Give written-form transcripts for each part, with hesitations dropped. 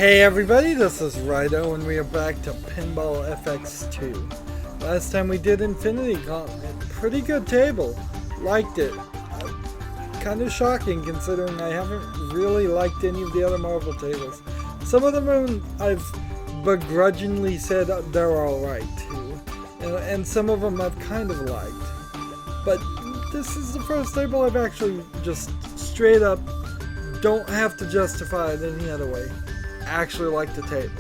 Hey everybody, this is Rydo and we are back to Pinball FX2. Last time we did Infinity Gauntlet. Pretty good table. Liked it. Kind of shocking considering I haven't really liked any of the other Marvel tables. Some of them I've begrudgingly said they're alright too. And some of them I've kind of liked. But this is the first table I've actually just straight up don't have to justify it any other way. Actually like the table.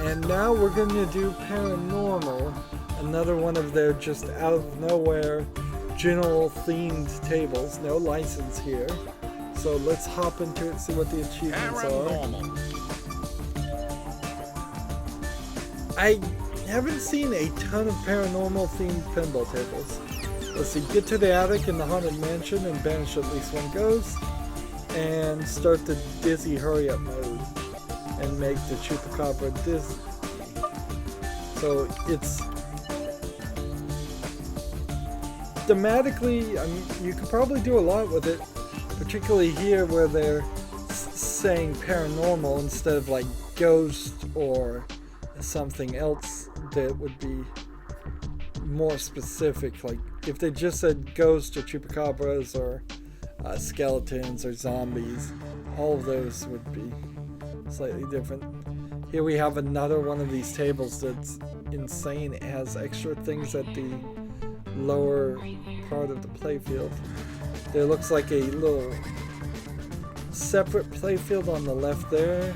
And now we're going to do Paranormal, another one of their just out of nowhere general themed tables. No license here. So let's hop into it, see what the achievements are. I haven't seen a ton of Paranormal themed pinball tables. Let's see, get to the attic in the Haunted Mansion and banish at least one ghost. And start the dizzy hurry up mode. And make the Chupacabra dizzy. So it's thematically, I mean, you could probably do a lot with it, particularly here where they're saying paranormal instead of like ghost or something else that would be more specific. Like if they just said ghost or chupacabras or skeletons or zombies, all of those would be slightly different. Here we have another one of these tables that's insane. It has extra things at the lower part of the playfield. There looks like a little separate playfield on the left there.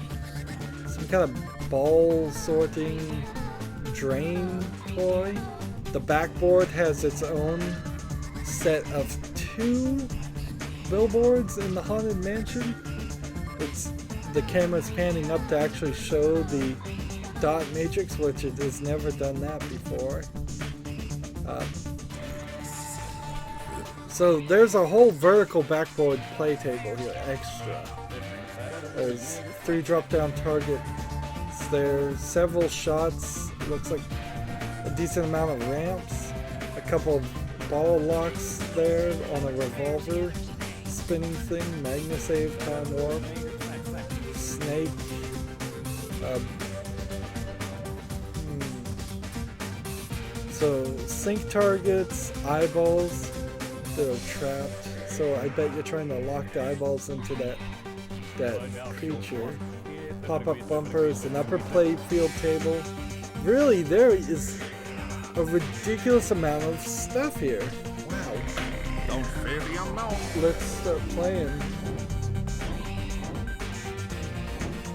Some kind of ball sorting drain toy. The backboard has its own set of 2 billboards in the Haunted Mansion. The camera's panning up to actually show the dot matrix, which it has never done that before. So there's a whole vertical backboard play table here, extra. There's 3 drop-down targets. There's several shots. It looks like a decent amount of ramps. A couple of ball locks there on a revolver spinning thing. Magnasave, Time Warp. Snake. So sink targets, eyeballs that are trapped. So I bet you're trying to lock the eyeballs into that creature. Pop-up bumpers, an upper play field table. Really, there is a ridiculous amount of stuff here. Wow. Don't fill your mouth. Let's start playing.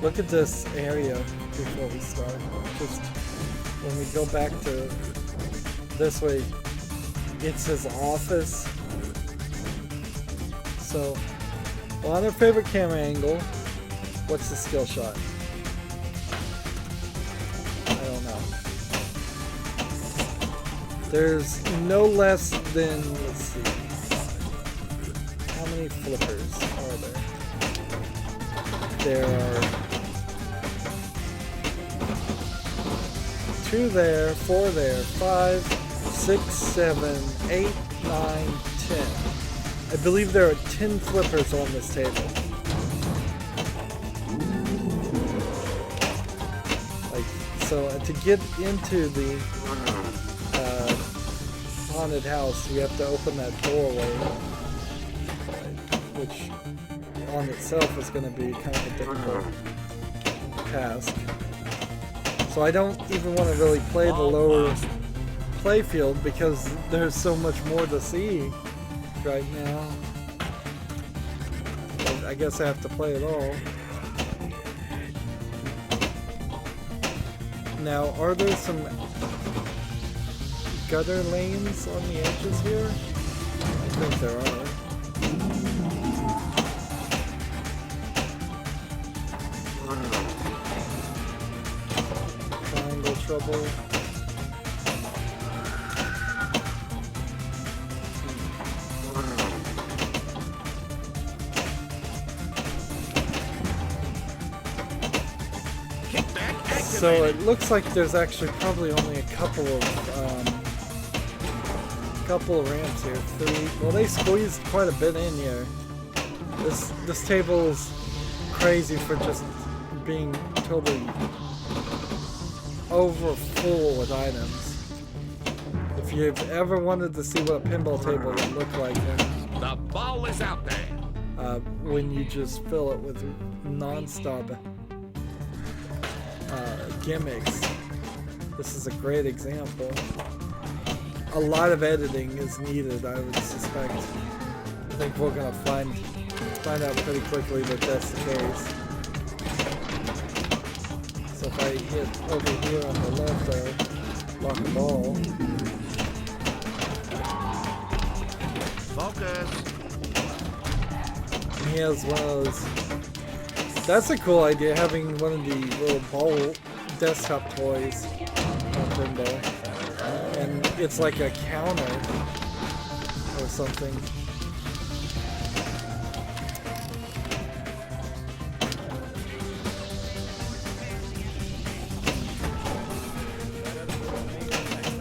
Look at this area before we start. Just when we go back to this way, it's his office. So, on our favorite camera angle, what's the skill shot? I don't know. There's no less than, let's see, how many flippers are there? There are 2 there, 4 there, 5, 6, 7, 8, 9, 10. I believe there are 10 flippers on this table. So to get into the haunted house, you have to open that doorway, which on itself is going to be kind of a difficult task. So I don't even want to really play the lower playfield because there's so much more to see right now. But I guess I have to play it all. Now, are there some gutter lanes on the edges here? I think there are. Triangle trouble. So it looks like there's actually probably only a couple of ramps here. 3. Well, they squeezed quite a bit in here. This table is crazy for just being totally over full with items. If you've ever wanted to see what a pinball table would look like, then The ball is out there. when you just fill it with non-stop gimmicks, this is a great example. A lot of editing is needed, I would suspect. I think we're gonna find out pretty quickly that that's the case. So if I hit over here on the left, I'll lock the ball. Focus. And he has one of those. That's a cool idea, having one of the little ball desktop toys on pinball. And it's like a counter or something.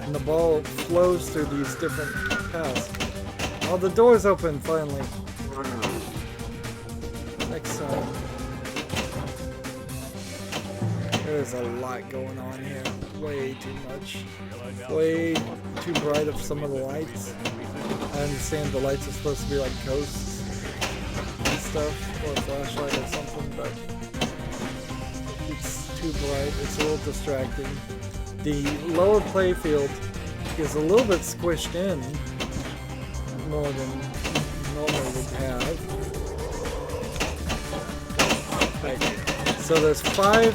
And the ball flows through these different paths. Oh, the door's open finally. Next time. There's a lot going on here. Way too much. Way too bright of some of the lights. I understand the lights are supposed to be like ghosts and stuff, or a flashlight or something, but it's too bright. It's a little distracting. The lower playfield is a little bit squished in, more than normally would have. Right. So there's five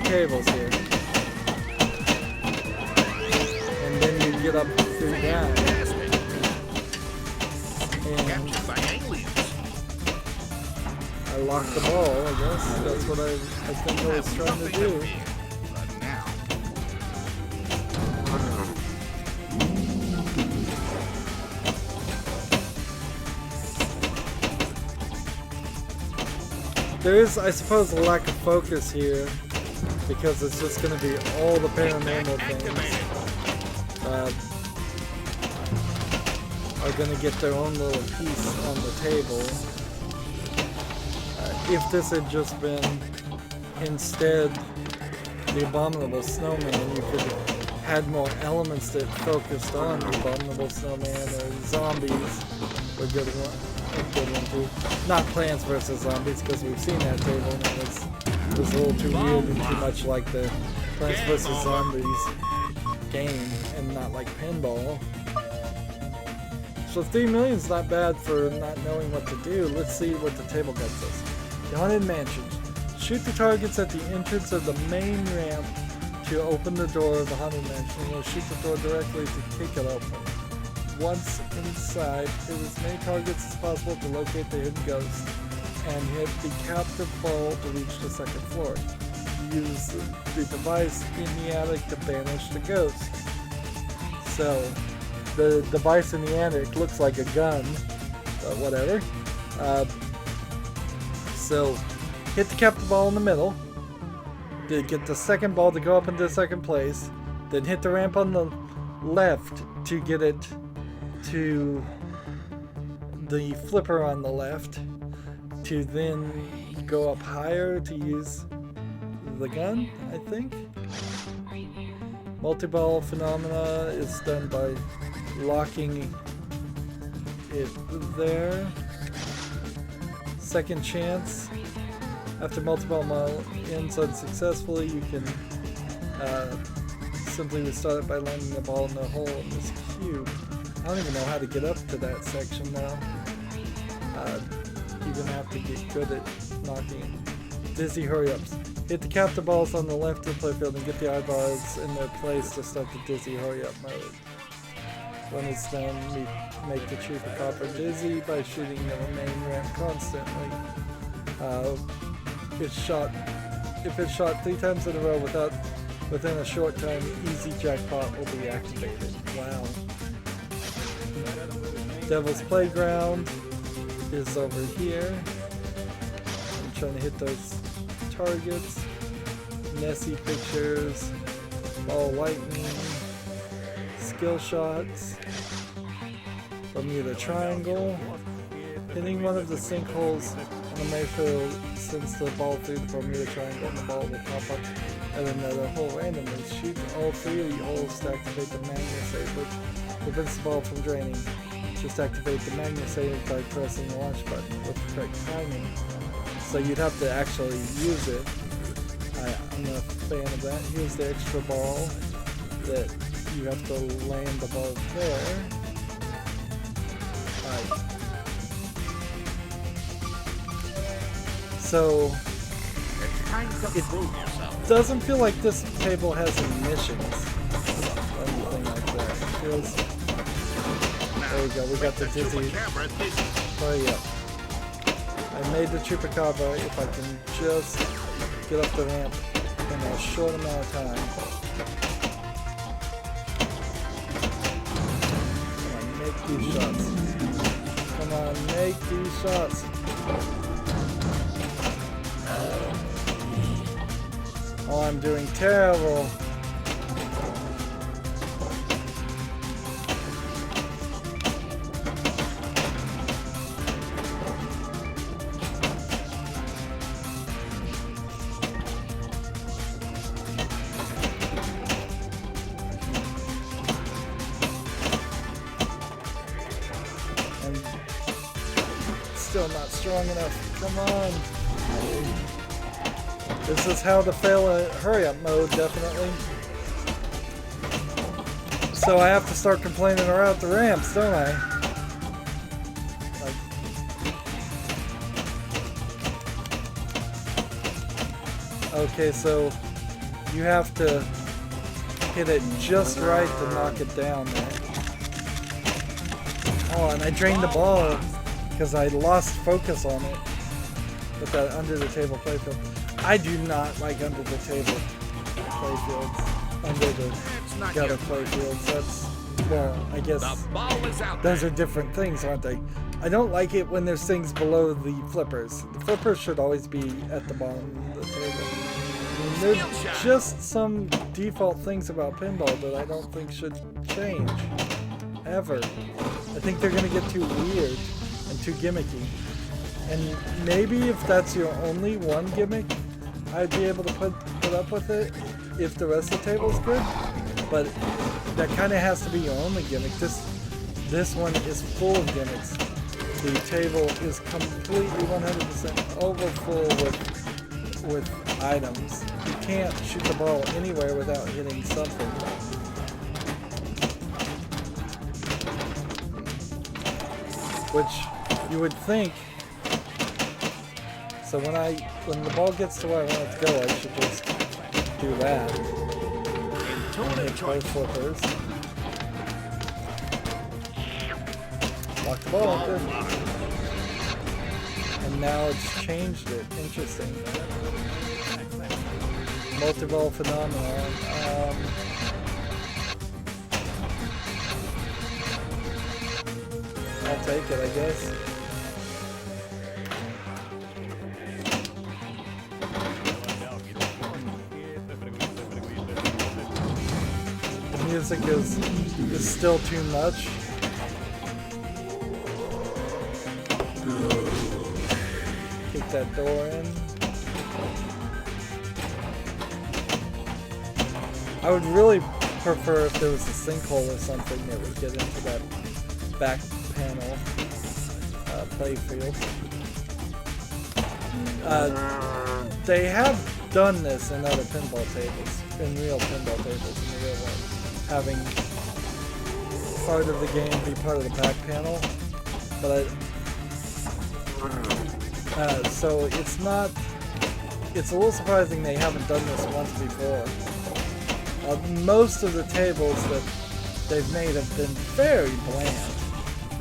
tables here, and then you get up through that, and I locked the ball. I guess that's what I think I was trying to do. There is, I suppose, a lack of focus here, because it's just going to be all the paranormal things are going to get their own little piece on the table. If this had just been instead the Abominable Snowman, you could have had more elements that focused on the Abominable Snowman, or zombies were a good one too. Not Plants vs. Zombies, because we've seen that table and it was a little too weird and too much like the Plants vs. Zombies game and not like pinball. So 3 million is not bad for not knowing what to do. Let's see what the table gets us. The Haunted Mansions. Shoot the targets at the entrance of the main ramp to open the door of the Haunted Mansion. You'll shoot the door directly to kick it open. Once inside, hit as many targets as possible to locate the hidden ghost, and hit the captive ball to reach the second floor. Use the device in the attic to banish the ghost. So, the device in the attic looks like a gun, but whatever. So, hit the captive ball in the middle, to get the second ball to go up into second place, then hit the ramp on the left to get it to the flipper on the left, to then go up higher to use the gun, I think. Multi-ball phenomena is done by locking it there. Second chance. After multi-ball ends unsuccessfully, you can simply restart it by landing the ball in the hole in this cube. I don't even know how to get up to that section now. You're gonna have to get good at knocking. Dizzy hurry-ups. Hit the captive balls on the left of the playfield and get the eyeballs in their place to start the dizzy hurry-up mode. When it's done, make the trooper copper dizzy by shooting the main ramp constantly. If it's shot 3 times in a row within a short time, easy jackpot will be activated. Wow. Devil's Playground is over here. I'm trying to hit those targets. Nessie pictures, ball lightning, skill shots, Bermuda Triangle, hitting one of the sinkholes the Mayfield sends the ball through the Bermuda Triangle and the ball will pop up at another hole randomly. Shoot all 3 of the holes to activate the magnet save, which prevents the ball from draining. Just activate the magnet save by pressing the launch button with the correct timing. So you'd have to actually use it. I'm a fan of that. Here's the extra ball that you have to land above there. Alright. So it doesn't feel like this table has any missions or anything like that. It feels, there we go, we got the dizzy. Hurry up. I made the Chupacabra if I can just get up the ramp in a short amount of time. Come on, make these shots. Come on, make these shots. Oh, I'm doing terrible. I'm still not strong enough. Come on. This is how to fail a hurry-up mode, definitely. So I have to start complaining around the ramps, don't I? Okay, so you have to hit it just right to knock it down there. Oh, and I drained the ball because I lost focus on it with that under-the-table playfield. I do not like under-the-table playfields. Under-the-gutter playfields. That's, well, I guess those are different things, aren't they? I don't like it when there's things below the flippers. The flippers should always be at the bottom of the table. I mean, there's just some default things about pinball that I don't think should change. Ever. I think they're going to get too weird and too gimmicky. And maybe if that's your only one gimmick, I'd be able to put up with it if the rest of the table's good. But that kind of has to be your only gimmick. This one is full of gimmicks. The table is completely 100% overfull with items. You can't shoot the ball anywhere without hitting something. Which you would think. So when the ball gets to where I want it to go, I should just do that. Hit both flippers. Lock the ball. Good. And now it's changed it. Interesting. Multi-ball phenomenon. I'll take it, I guess. The music is still too much. Kick that door in. I would really prefer if there was a sinkhole or something that would get into that back panel playfield. They have done this in other pinball tables, in real pinball tables in the real world, having part of the game be part of the back panel, but so it's a little surprising they haven't done this once before. Most of the tables that they've made have been very bland.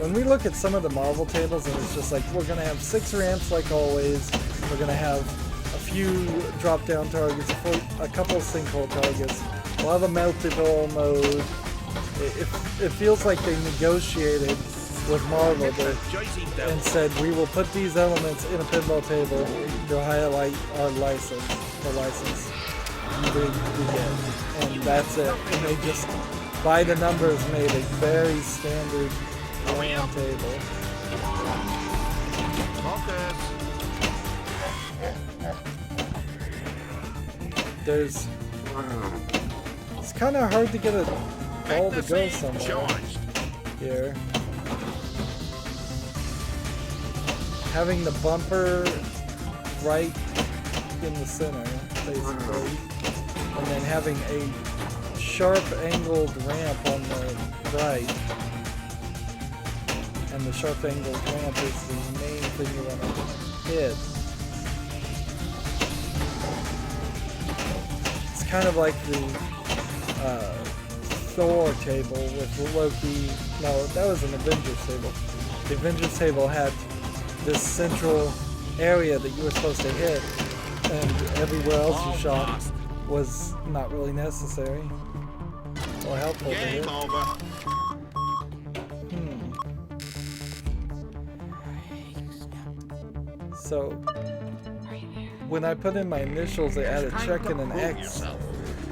When we look at some of the Marvel tables, and it's just like, we're going to have 6 ramps like always, we're going to have a few drop-down targets, a couple of sinkhole targets, we'll have a multi-ball mode. It feels like they negotiated with Marvel and said, we will put these elements in a pinball table to highlight our license, the license we get. And that's it. And they just, by the numbers, made a very standard round table. It's kind of hard to get a ball to go somewhere here. Having the bumper right in the center, basically, and then having a sharp angled ramp on the right, and the sharp angled ramp is the main thing you want to hit. It's kind of like the Thor table with Loki. No, that was an Avengers table. The Avengers table had this central area that you were supposed to hit, and everywhere else you shot was not really necessary or helpful to hit. So when I put in my initials, they add a check and an X,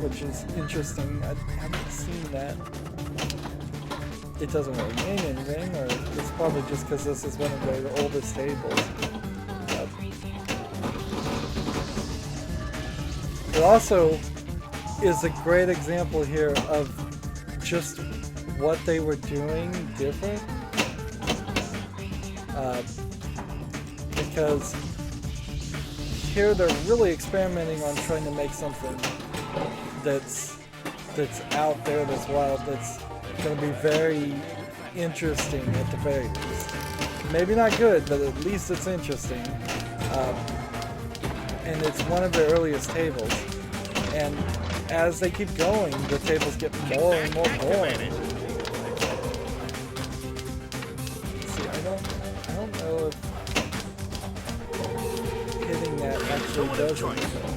which is interesting. I haven't seen that. It doesn't really mean anything, or it's probably just because this is one of the oldest tables. It also is a great example here of just what they were doing different. Because here they're really experimenting on trying to make something that's out there, that's wild, that's going to be very interesting at the very least. Maybe not good, but at least it's interesting. And it's one of the earliest tables. And as they keep going, the tables get more and more boring. See, I don't know if hitting that actually does anything.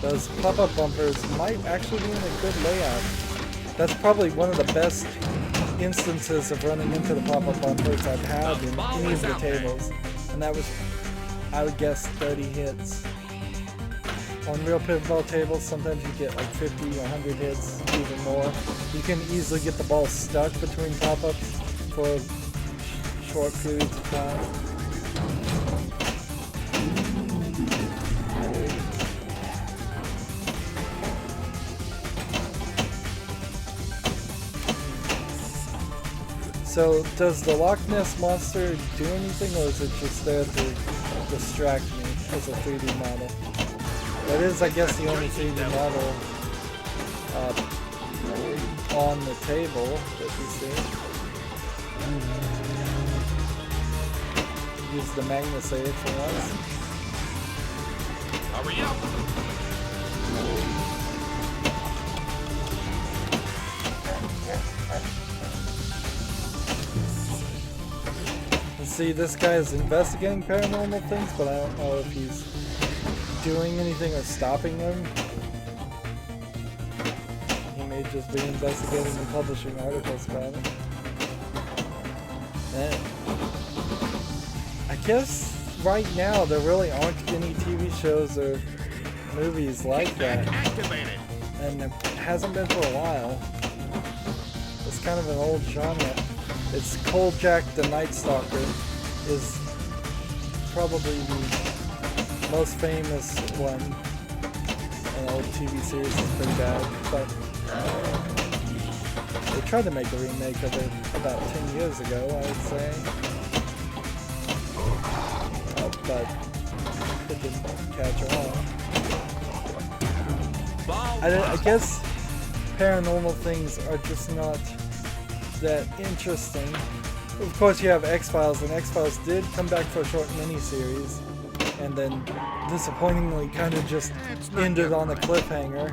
Those pop-up bumpers might actually be in a good layout. That's probably one of the best instances of running into the pop-up bumpers I've had in any of the tables. And that was, I would guess, 30 hits. On real pinball tables, sometimes you get like 50 or 100 hits, even more. You can easily get the ball stuck between pop-ups for short periods of time. So, does the Loch Ness Monster do anything, or is it just there to distract me as a 3D model? That is, I guess, the only 3D model on the table that you see. Use the Magnus aid for once. Hurry up! See, this guy is investigating paranormal things, but I don't know if he's doing anything or stopping them. He may just be investigating and publishing articles about it. And I guess right now there really aren't any TV shows or movies like that. And it hasn't been for a while. It's kind of an old genre. It's Cold Jack the Night Stalker is probably the most famous one. An old TV series is pretty bad, but they tried to make a remake of it about 10 years ago, I would say. But it didn't catch on. I guess paranormal things are just not that interesting. Of course, you have X-Files, and X-Files did come back for a short mini-series, and then disappointingly kind of just ended on a cliffhanger,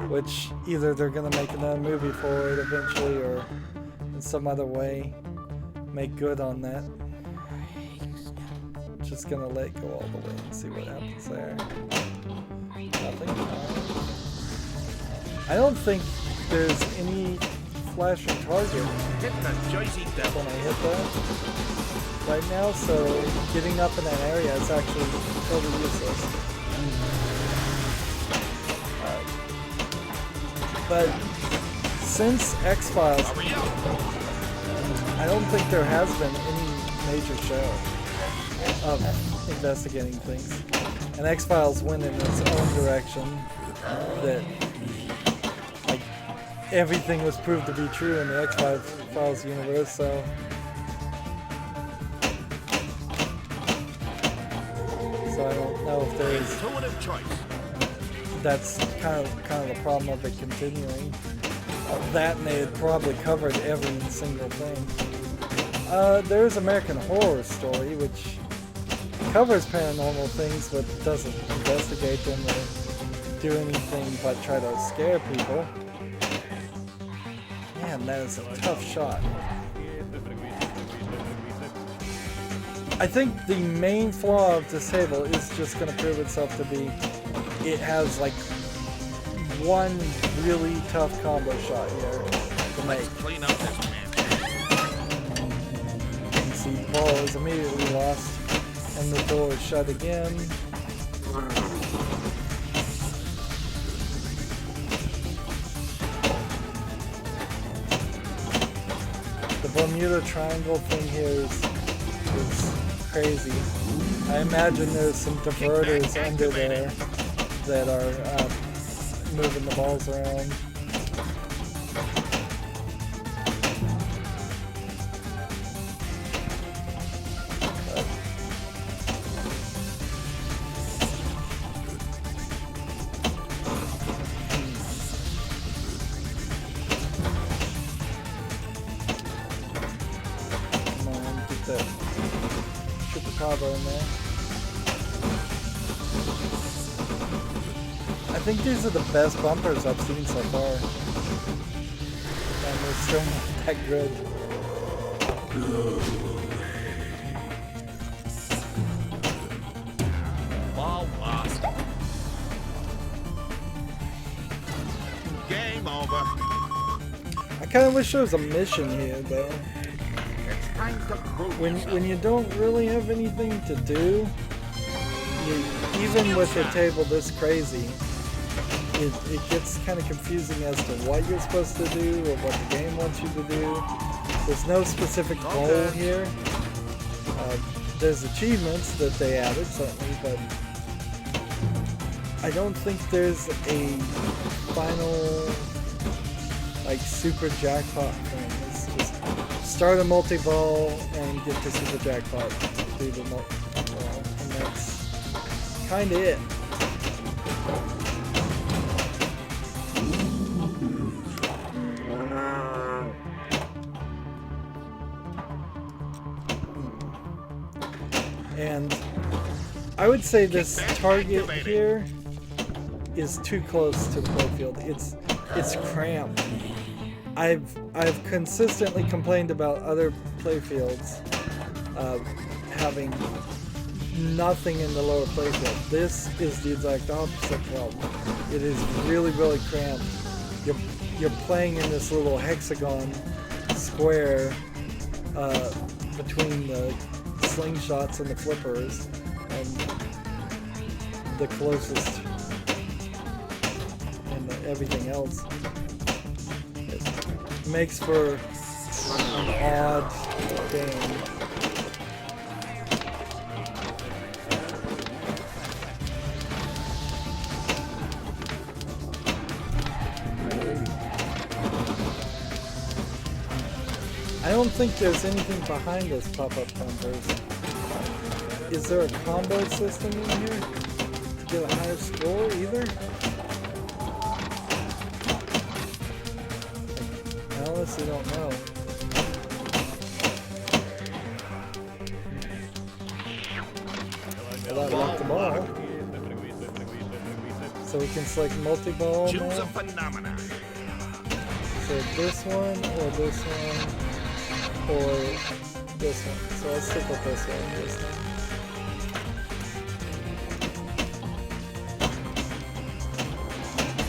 which either they're going to make another movie for it eventually, or in some other way make good on that. Just going to let it go all the way and see what happens there. Nothing. I don't think there's any flashing target when I hit that right now, so getting up in that area is actually totally useless. But since X-Files, I don't think there has been any major show of investigating things. And X-Files went in its own direction that, like, everything was proved to be true in the X-Files universe, so I don't know if there's... Intuitive choice. That's kind of the problem of it continuing. That and they had probably covered every single thing. There's American Horror Story, which covers paranormal things but doesn't investigate them or do anything but try to scare people. Man, that is a tough shot. I think the main flaw of this table is just going to prove itself to be it has like one really tough combo shot here to make. Clean up this man. You can see the ball is immediately lost and the door is shut again. The Bermuda Triangle thing here is crazy. I imagine there's some diverters under there that are moving the balls around. Come on, get that chupacabra in there. I think these are the best bumpers I've seen so far. And they're still not that good. Ball lost. Game over. I kind of wish there was a mission here, though. It's time to prove When you don't really have anything to do, even with a table this crazy, it gets kind of confusing as to what you're supposed to do or what the game wants you to do. There's no specific goal here. There's achievements that they added, certainly, but I don't think there's a final, like, super jackpot thing. It's just start a multi-ball and get to super jackpot through the multi-ball, and that's kind of it. And I would say this target here is too close to the playfield. It's cramped. I've consistently complained about other playfields having nothing in the lower playfield. This is the exact opposite problem. It is really, really cramped. You're playing in this little hexagon square between the slingshots and the flippers, and the closest and everything else. It makes for an odd game. I don't think there's anything behind those pop-up bumpers. Is there a combo system in here to get a higher score either? I honestly don't know. Well, that locked the ball. So we can select multi-ball Choose now. a phenomenon. So this one, or this one, or this one. So let's stick with this one this time.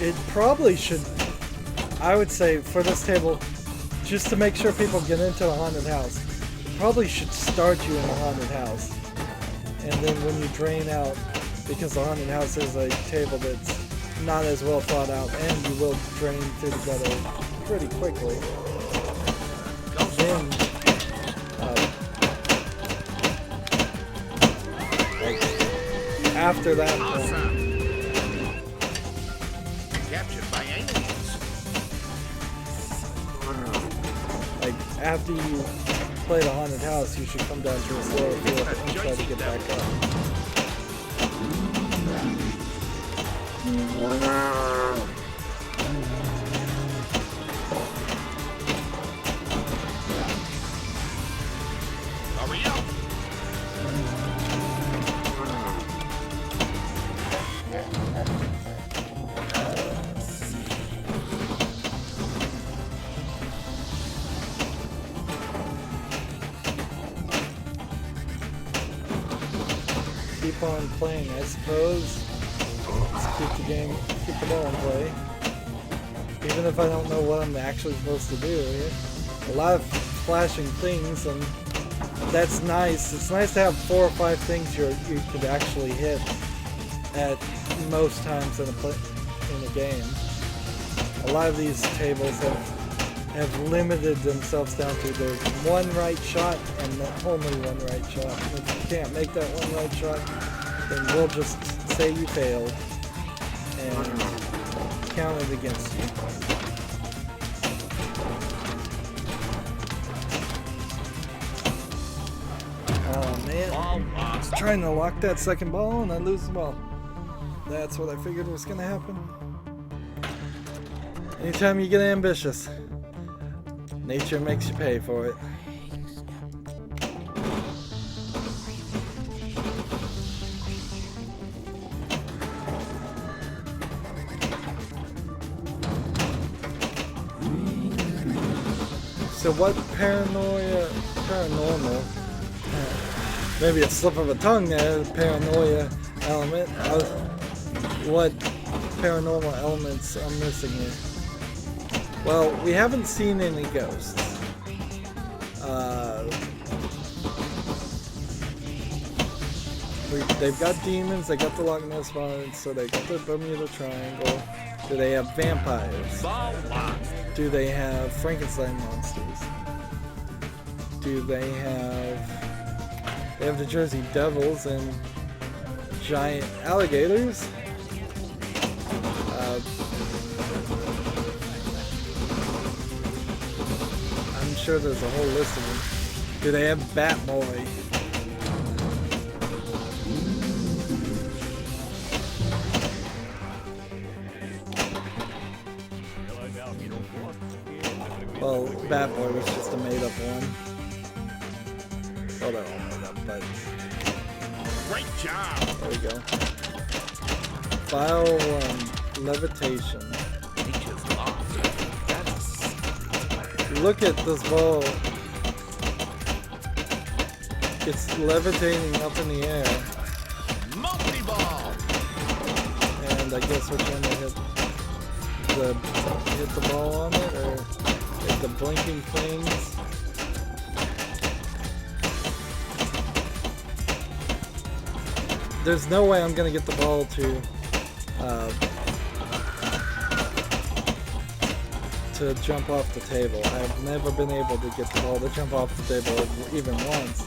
It probably should, I would say, for this table, just to make sure people get into the haunted house, it probably should start you in the haunted house. And then when you drain out, because the haunted house is a table that's not as well thought out, and you will drain through the gutter pretty quickly. Then after that point. Awesome. Captured by aliens. Like, after you play the haunted house, you should come down to a slower field and try to get back up. Hurry up. Keep on playing, I suppose. Let's keep the game, keep the ball in play. Even if I don't know what I'm actually supposed to do. A lot of flashing things, and that's nice. It's nice to have 4 or 5 things you could actually hit at most times in a game. A lot of these tables have limited themselves down to there's one right shot and only one right shot. If you can't make that one right shot, then we'll just say you failed and count it against you. Oh man, I was trying to lock that second ball and I lose the ball. That's what I figured was gonna happen. Anytime you get ambitious, nature makes you pay for it. So what paranormal, maybe a slip of a tongue there, paranoia element, what paranormal elements I'm missing here? Well, we haven't seen any ghosts. They've got demons, they got the Loch Ness Monster, they got the Bermuda Triangle. Do they have vampires? Do they have Frankenstein monsters? Do they have the Jersey Devils and giant alligators? I'm sure there's a whole list of them. Do they have Batboy? Well, Batboy was just a made-up one. Oh, they're all made up, but... Great job. There we go. File 1, levitation. Look at this ball. It's levitating up in the air. Multi-ball. And I guess we're trying to hit the ball on it, or hit the blinking things. There's no way I'm gonna get the ball to jump off the table. I've never been able to get the ball to jump off the table even once.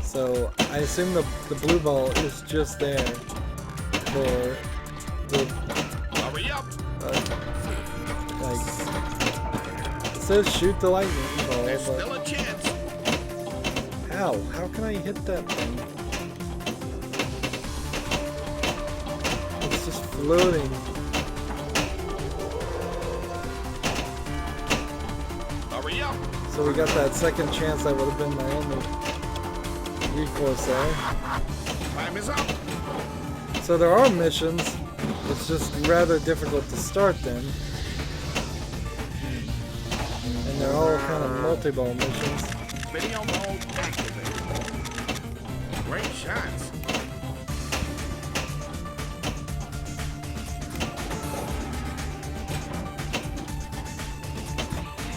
So I assume the blue ball is just there for the Hurry up. like it says shoot the lightning ball, There's but still a chance. how can I hit that thing? It's just floating. Hurry up. So we got that second chance. That would have been my only recourse there. Time is up. So there are missions. It's just rather difficult to start them. And they're all kind of multi-ball missions. Video mode activated. Great shots.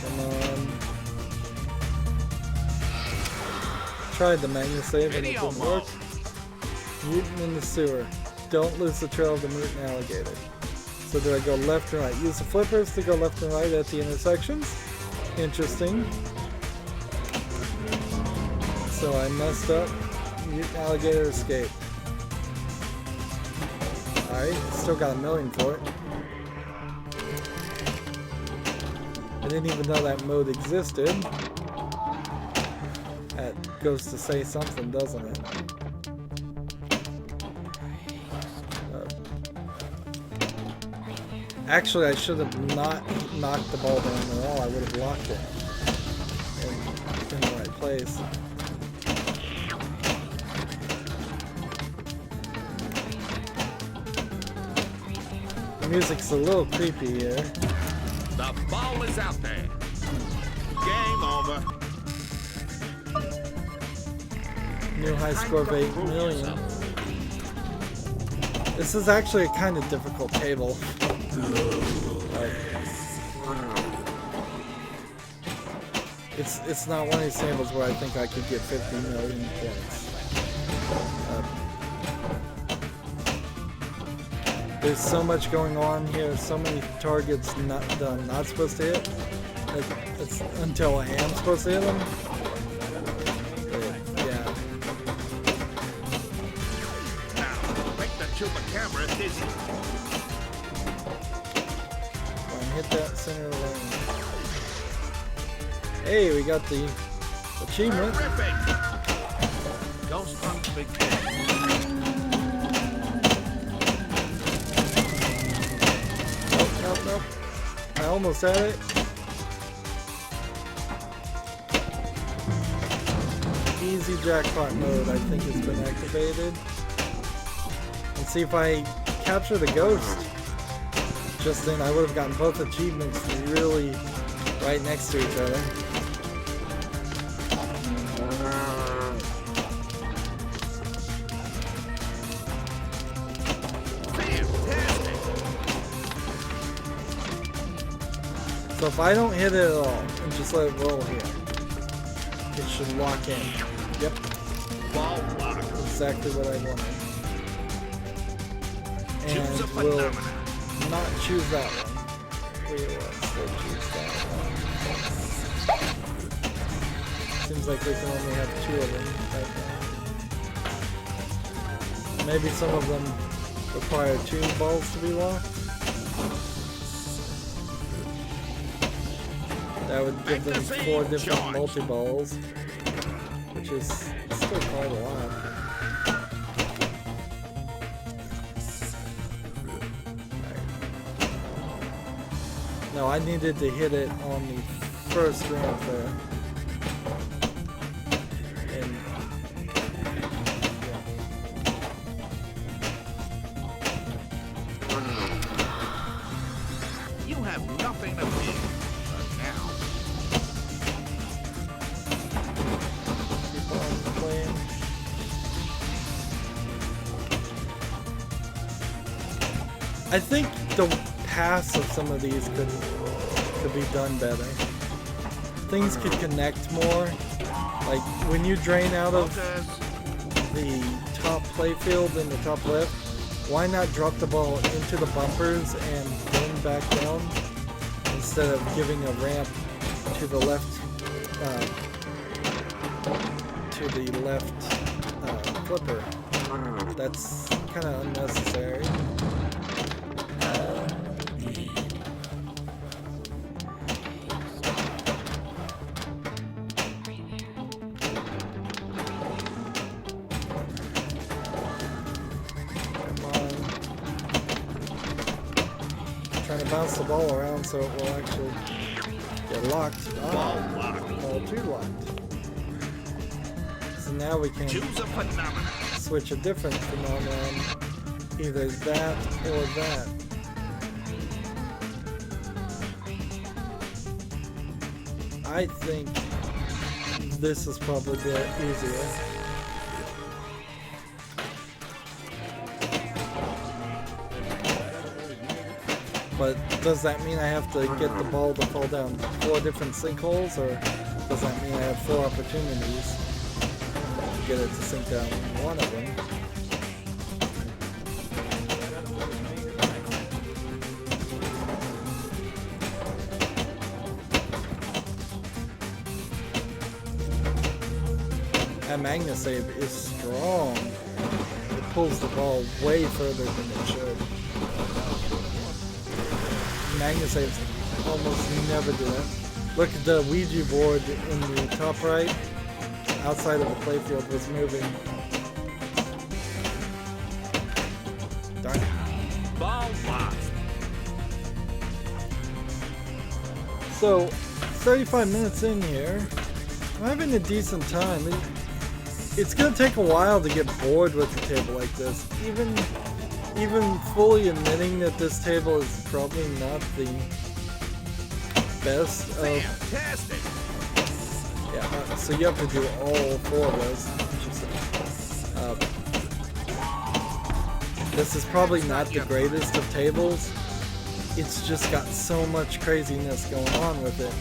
Come on. Tried the Magnus save and it didn't work. Mutant in the sewer. Don't lose the trail of the mutant alligator. So do I go left and right? Use the flippers to go left and right at the intersections. Interesting. So I messed up. Mutant alligator escape. Alright, still got a million for it. I didn't even know that mode existed. That goes to say something, doesn't it? Actually, I should have not knocked the ball down at all. I would have locked it in the right place. The music's a little creepy here. The ball is out there. Game over. New high score of 8 million. This is actually a kind of difficult table. It's not one of these tables where I think I could get 50 million points. There's so much going on here, so many targets that I'm not supposed to hit. It's until I am supposed to hit them. Yeah. Now, make the tuba camera dizzy. Hit that center of the lane. Hey, we got the achievement. Terrific. Ghost Hunt Big Game. Nope. I almost had it. Easy jackpot mode, I think, has been activated. Let's see if I capture the ghost. Just then, I would have gotten both achievements really right next to each other. Fantastic. So if I don't hit it at all and just let it roll here, it should lock in. Yep, Ball lock. exactly what I wanted. Choose a And we'll phenomenon. not choose that one. We will still choose that one. Seems like we can only have 2 of them right now. Maybe some of them require 2 balls to be locked. That would give them 4 different multi-balls, which is still quite a lot. No, I needed to hit it on the first ramp there. And You have nothing to fear. But now, keep on playing. I think the pass of some of these could be done better. Things could connect more. Like when you drain out of the top playfield in the top left, why not drop the ball into the bumpers and then back down instead of giving a ramp to the left flipper? That's kind of unnecessary. Trying to bounce the ball around so it will actually get locked. ball lock. Ball 2 locked. So now we can Choose a phenomenon. switch a different phenomenon, either that or that. I think this is probably a bit easier. But does that mean I have to get the ball to fall down 4 different sinkholes, or does that mean I have 4 opportunities to get it to sink down one of them? That Magnus save is strong. It pulls the ball way further than it should. MagnaSaves almost never do that. Look at the Ouija board in the top right. Outside of the playfield was moving. Darn it. Ball lost. So, 35 minutes in here. I'm having a decent time. It's gonna take a while to get bored with a table like this. Even fully admitting that this table is probably not the best of... Fantastic. Yeah, so you have to do all 4 of those. This is probably not the greatest of tables. It's just got so much craziness going on with it.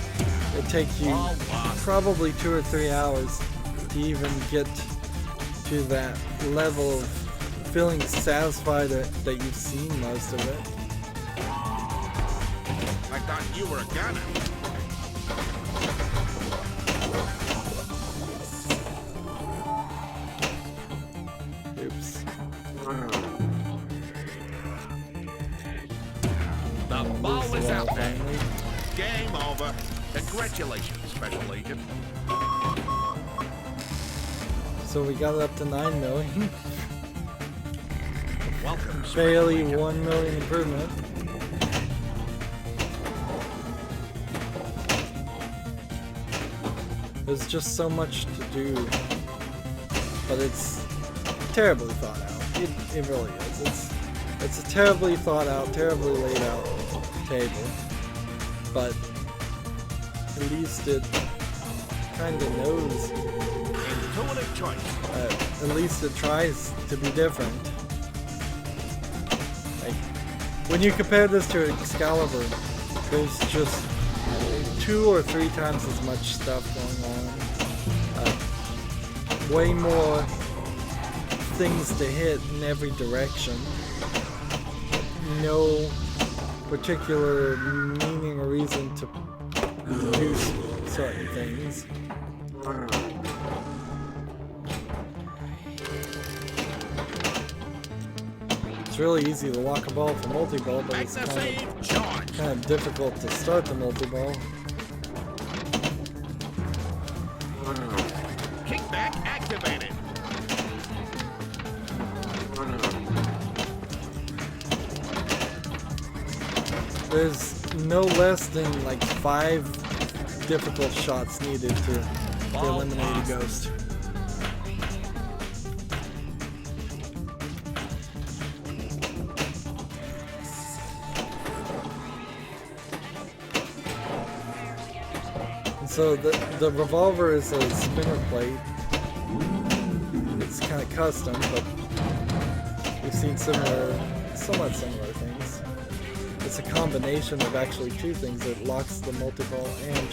It takes you probably 2 or 3 hours to even get to that level of feeling satisfied that you've seen most of it. I thought you were a gunner. Oops. The ball is out there. Game over. Congratulations, Special Agent. So we got it up to 9 million. Welcome, Barely Special Agent. 1 million improvement. There's just so much to do, but it's terribly thought out. It really is. It's a terribly thought out, terribly laid out table, but at least it kind of knows. Intuitive choice. At least it tries to be different. Like, when you compare this to Excalibur, there's just 2 or 3 times as much stuff going on. Way more things to hit in every direction. No particular meaning or reason to do certain things. It's really easy to lock a ball for multi-ball, but it's kind of difficult to start the multi-ball. Kickback activated. There's no less than like 5 difficult shots needed to eliminate a ghost. And so the revolver is a spinner plate. It's kind of custom, but we've seen somewhat similar things. It's a combination of actually 2 things. It locks the multi-ball and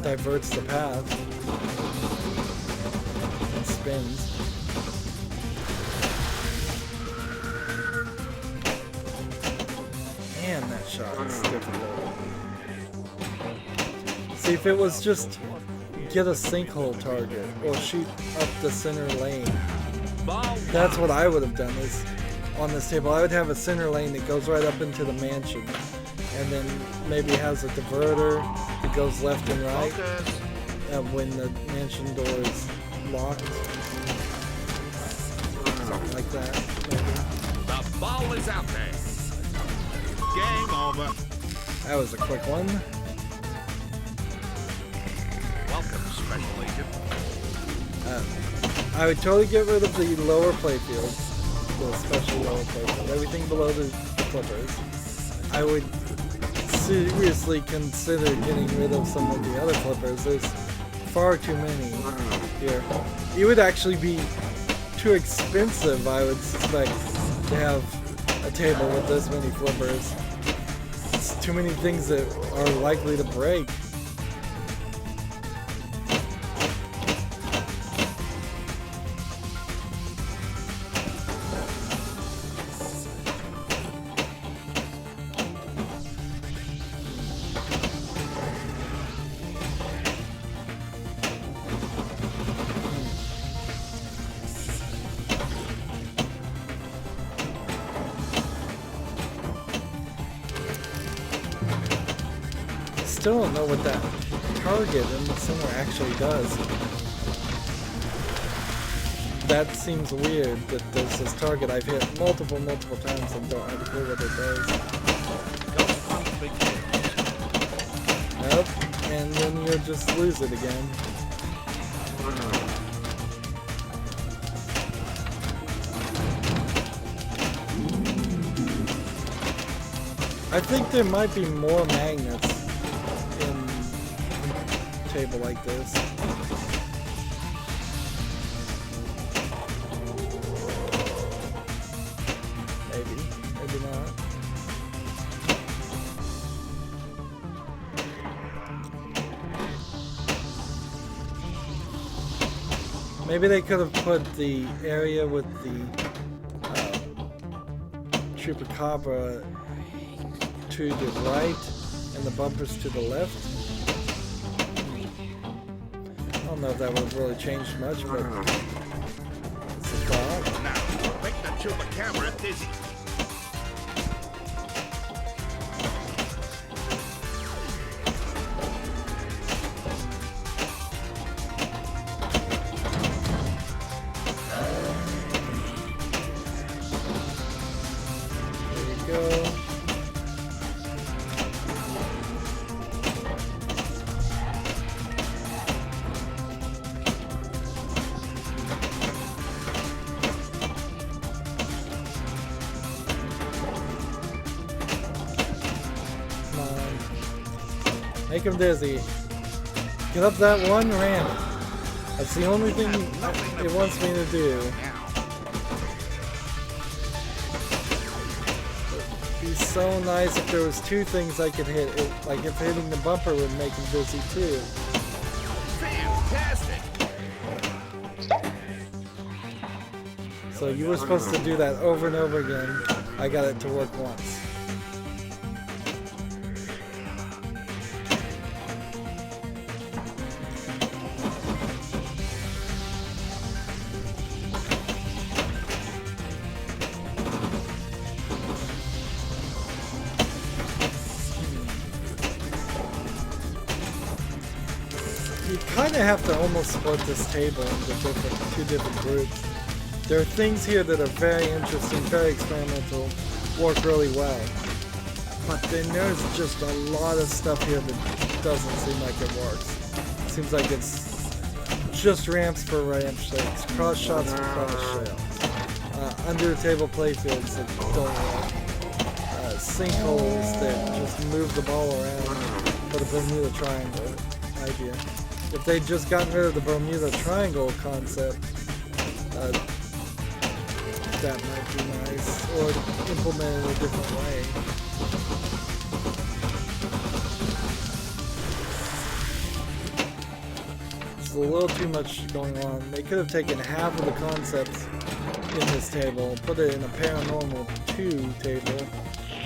diverts the path and spins. Man, that shot is difficult. See, if it was just get a sinkhole target or shoot up the center lane, that's what I would have done. Is on this table, I would have a center lane that goes right up into the mansion, and then maybe has a diverter that goes left and right when the mansion door is locked. Something like that, maybe. The ball is out there. Game over. That was a quick one. Welcome, Special Agent. I would totally get rid of the lower playfield, the special lower playfield, everything below the flippers. I would seriously consider getting rid of some of the other flippers. There's far too many here. It would actually be too expensive, I would suspect, to have a table with this many flippers. It's too many things that are likely to break. still don't know what that target in the center actually does. That seems weird that there's this target I've hit multiple times and don't have a clue what it does. Nope, and then you'll just lose it again. I think there might be more magnets in a table like this. Maybe not. Maybe they could have put the area with the Chupacabra to the right and the bumpers to the left. I don't know if that would have really changed much, but it's a thought. Now, make the Chupacabra dizzy. There you go. Make him dizzy. Get up that one ramp. That's the only thing it wants me to do. It'd be so nice if there was two things I could hit. Like if hitting the bumper would make him dizzy too. Fantastic. So you were supposed to do that over and over again. I got it to work once. You kind of have to almost split this table into two different groups. There are things here that are very interesting, very experimental, work really well. But then there's just a lot of stuff here that doesn't seem like it works. Seems like it's just ramps for ramp's sakes, cross shots for cross shots, under table playfields that don't work, sinkholes that just move the ball around for the Bermuda Triangle idea. If they'd just gotten rid of the Bermuda Triangle concept, that might be nice, or implement it in a different way. There's a little too much going on. They could have taken half of the concepts in this table, put it in a Paranormal 2 table,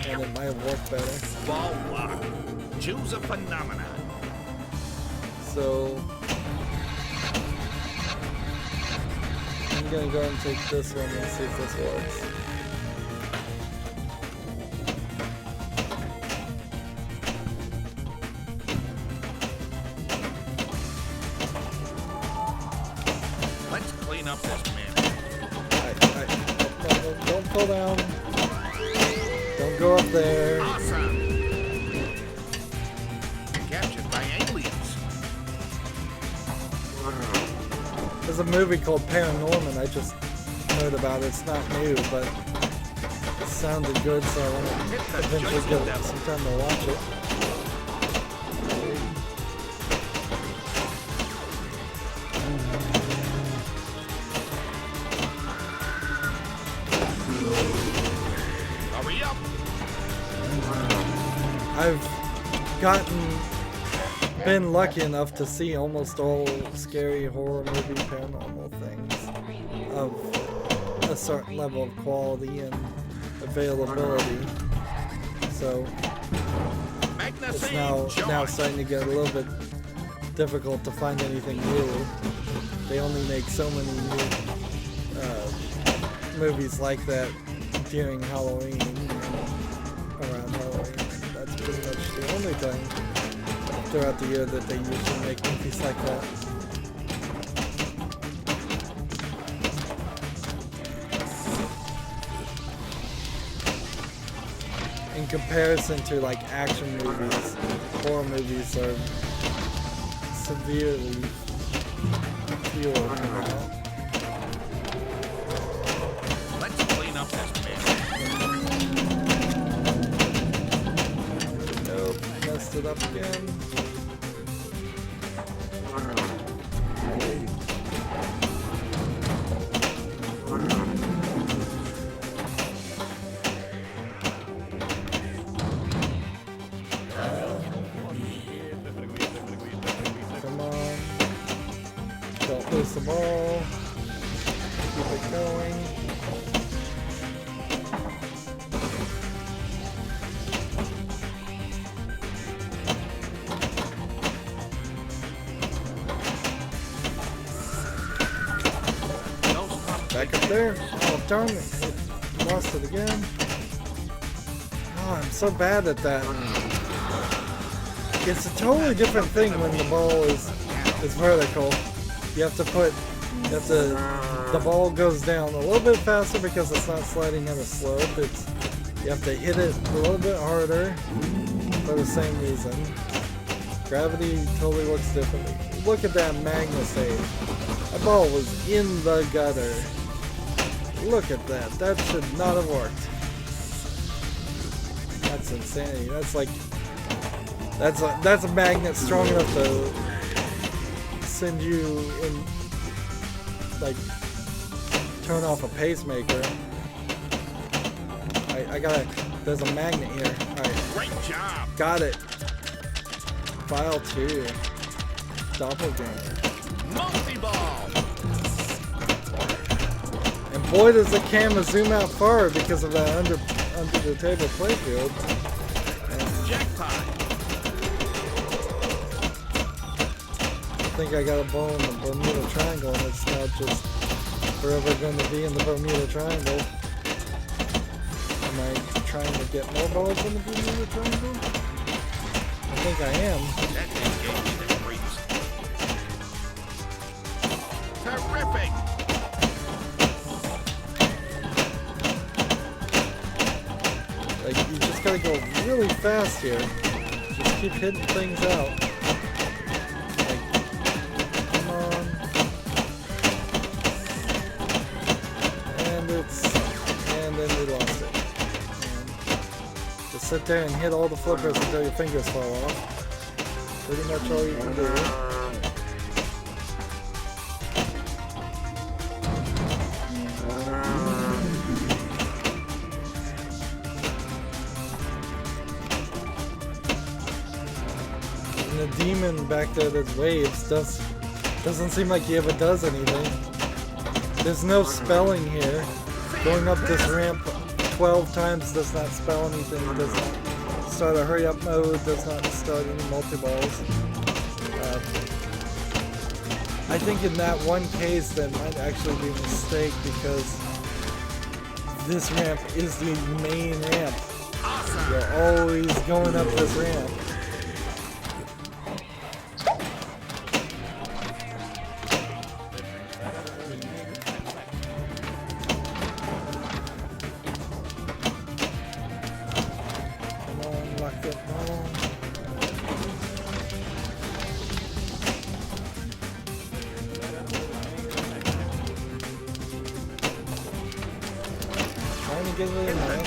and it might have worked better. Ball lock. Choose a phenomenon. So I'm gonna go and take this one and see if this works. Let's clean up this man. Don't fall down. Don't go up there. Awesome. Captured by aliens. There's a movie called Paranormal I just heard about. It's not new, but it sounded good, so I want to eventually get some time to watch it. Hurry up. I've been lucky enough to see almost all scary horror movie paranormal things of a certain level of quality and availability. So it's now starting to get a little bit difficult to find anything new. They only make so many new movies like that during Halloween and around Halloween. That's pretty much the only thing. throughout the year that they usually make movies like that. In comparison to like action movies, horror movies are severely fewer coming out. Let's clean up this mess. Nope, messed it up again. Come on. Don't lose the ball. Keep it going. Back up there. Oh, darn it. Lost it again. Oh, I'm so bad at that. It's a totally different thing when the ball is vertical. You have to the ball goes down a little bit faster because it's not sliding at a slope. You have to hit it a little bit harder for the same reason. Gravity totally works differently. Look at that magnet save. That ball was in the gutter. Look at that. That should not have worked. That's insanity. That's a magnet strong enough to send you in, like, turn off a pacemaker. There's a magnet here. Alright. Great job. Got it. File 2. Doppelganger. Multi-ball. And boy does the camera zoom out far because of that under the table playfield. Jackpot. I think I got a ball in the Bermuda Triangle and it's now just forever going to be in the Bermuda Triangle. Am I trying to get more balls in the Bermuda Triangle? I think I am. That thing gave me the creeps. Terrific. Like, you just gotta go really fast here. Just keep hitting things out. Like, come on. And then we lost it. And just sit there and hit all the flippers until your fingers fall off. Pretty much all you can do. The demon back there that's waves doesn't seem like he ever does anything. There's no spelling here. Going up this ramp 12 times does not spell anything. Does not start a hurry up mode. Does not start any multi-balls. I think in that one case that might actually be a mistake because this ramp is the main ramp. You're always going up this ramp. Get rid of that.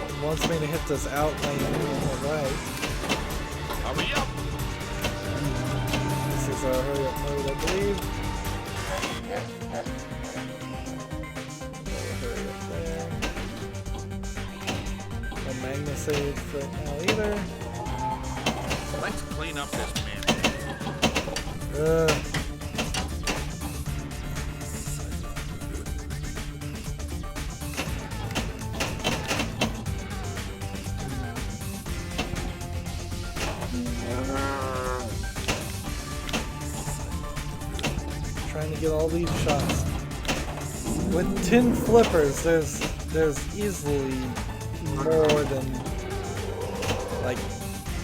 It wants me to hit this outline on the right. Hurry up. This is our hurry up mode, I believe. Hurry up there. No magnet save right now either. Let's clean up this man. Trying to get all these shots. with 10 flippers, there's easily more than like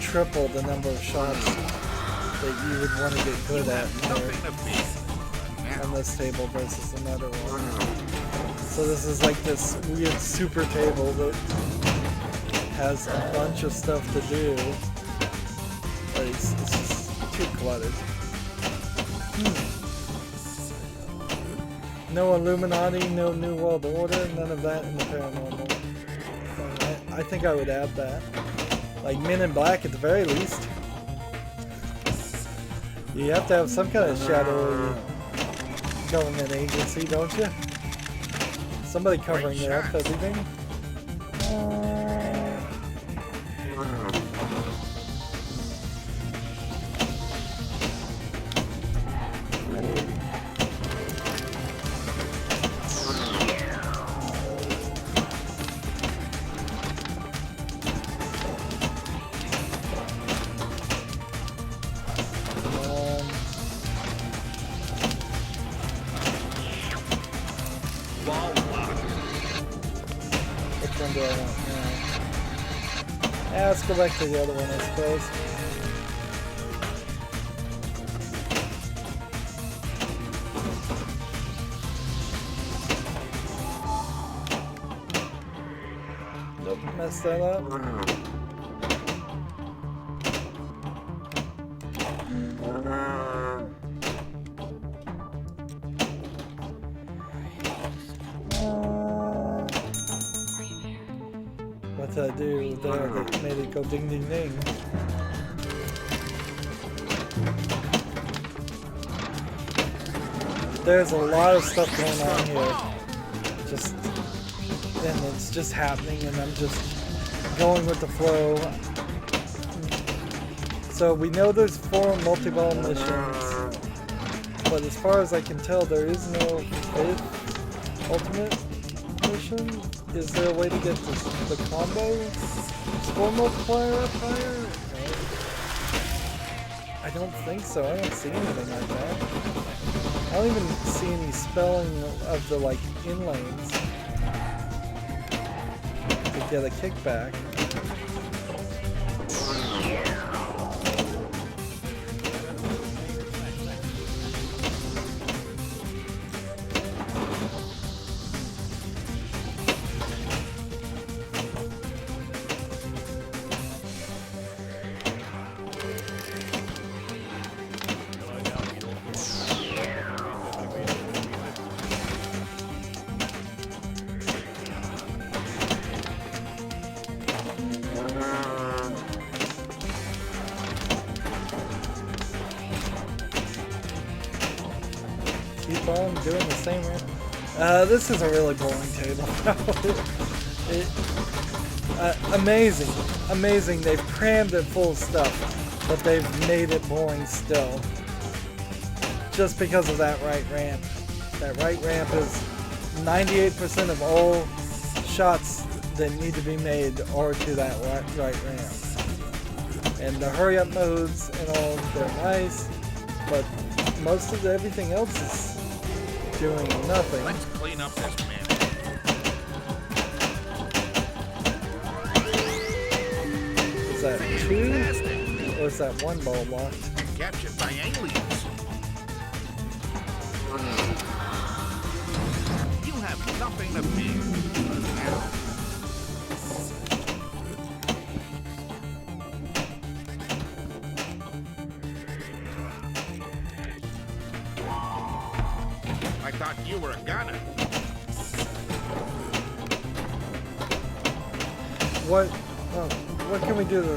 triple the number of shots that you would want to get good at here on this table versus another one. So this is like this weird super table that has a bunch of stuff to do, but it's just too cluttered. No Illuminati, no New World Order, none of that in the Paranormal. I think I would add that. Like Men in Black at the very least. You have to have some kind of shadowy government agency, don't you? Somebody covering it up, everything. Let's go back to the other one, I suppose. Nope, messed that up. What did I do there that made it go ding ding ding? There's a lot of stuff going on here. And it's just happening and I'm just going with the flow. So we know there's 4 multi-ball missions, but as far as I can tell there is no 5th ultimate mission. Is there a way to get the combo score multiplier up higher? I don't think so. I don't see anything like that. I don't even see any spelling of the like inlanes to get a kickback. Keep on doing the same ramp. This is a really boring table. Amazing. Amazing. They've crammed it full of stuff, but they've made it boring still. Just because of that right ramp. That right ramp is 98% of all shots that need to be made are to that right ramp. And the hurry up modes and all, they're nice, but most of everything else is doing nothing. Let's clean up this man. Is that 2? Or is that 1 ball locked? Captured by aliens. You have nothing to fear now. I thought you were a gunner. What can we do to